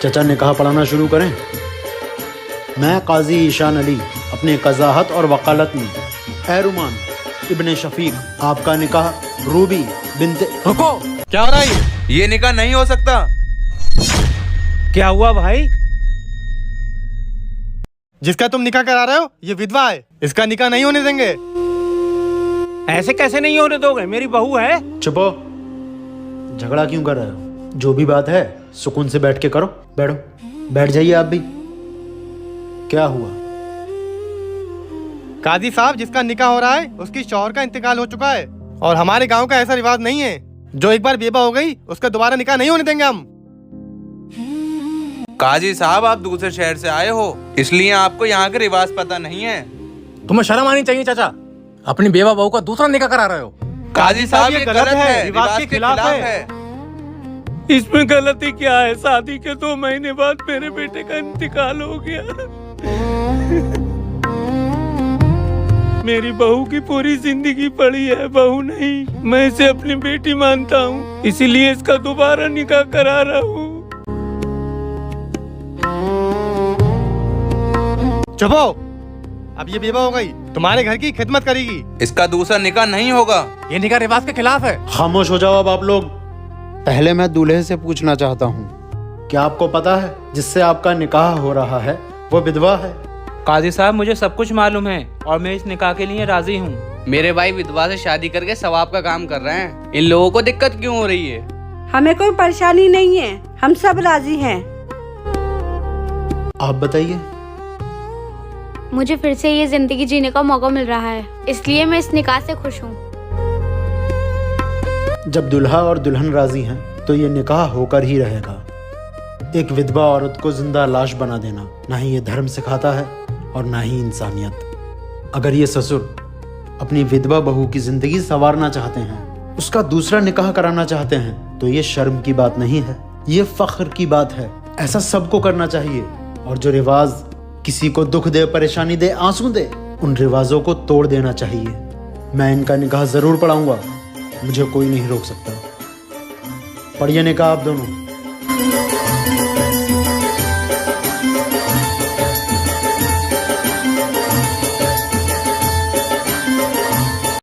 चचा निकाह पढ़ाना शुरू करें। मैं काजी ईशान अली अपने कज़ाहत और वकालत में ए रुमान इब्ने शफीक आपका निकाह रूबी बिन्ते। रुको, क्या हो रहा है? ये निकाह नहीं हो सकता। क्या हुआ भाई? जिसका तुम निकाह करा रहे हो ये विधवा है, इसका निकाह नहीं होने देंगे। ऐसे कैसे नहीं होने दोगे? मेरी बहू है। चुपो, झगड़ा क्यों कर रहे हो? जो भी बात है सुकून से बैठ के करो। बैठो, बैठ जाइए आप भी। क्या हुआ? काजी साहब, जिसका निकाह हो रहा है उसकी शौहर का इंतकाल हो चुका है और हमारे गांव का ऐसा रिवाज नहीं है, जो एक बार बेवा हो गई उसका दोबारा निकाह नहीं होने देंगे हम। काजी साहब, आप दूसरे शहर से आए हो, इसलिए आपको यहाँ के रिवाज पता नहीं है। तुम्हें शर्म आनी चाहिए चाचा, अपनी बेवा बहू का दूसरा निकाह करा रहे हो। काजी साहब, ये गलत है, रिवाज के खिलाफ है। इसमें गलती क्या है? शादी के 2 महीने बाद मेरे बेटे का इंतकाल हो गया। मेरी बहू की पूरी जिंदगी पड़ी है, बहू नहीं, मैं इसे अपनी बेटी मानता हूँ, इसीलिए इसका दोबारा निकाह करा रहा हूँ। चुप हो, अब ये बेवा हो गई, तुम्हारे घर की खिदमत करेगी। इसका दूसरा निकाह नहीं होगा। ये निकाह रिवाज के खिलाफ है। खामोश हो जाओ अब आप लोग। पहले मैं दूल्हे से पूछना चाहता हूँ, क्या आपको पता है जिससे आपका निकाह हो रहा है वो विधवा है? काजी साहब, मुझे सब कुछ मालूम है और मैं इस निकाह के लिए राजी हूँ। मेरे भाई विधवा से शादी करके सवाब का काम कर रहे हैं, इन लोगों को दिक्कत क्यों हो रही है? हमें कोई परेशानी नहीं है, हम सब राजी हैं। आप बताइए। मुझे फिर से ये जिंदगी जीने का मौका मिल रहा है, इसलिए मैं इस निकाह से खुश हूँ। जब दुल्हा और दुल्हन राजी हैं तो ये निकाह होकर ही रहेगा। एक विधवा औरत को जिंदा लाश बना देना ना ही ये धर्म सिखाता है और ना ही इंसानियत। अगर ये ससुर अपनी विधवा बहू की जिंदगी संवारना चाहते हैं, उसका दूसरा निकाह कराना चाहते हैं, तो ये शर्म की बात नहीं है, ये फख्र की बात है। ऐसा सबको करना चाहिए। और जो रिवाज किसी को दुख दे, परेशानी दे, आंसू दे, उन रिवाजों को तोड़ देना चाहिए। मैं इनका निकाह जरूर पढ़ाऊंगा, मुझे कोई नहीं रोक सकता। पढ़िए निकाह आप दोनों।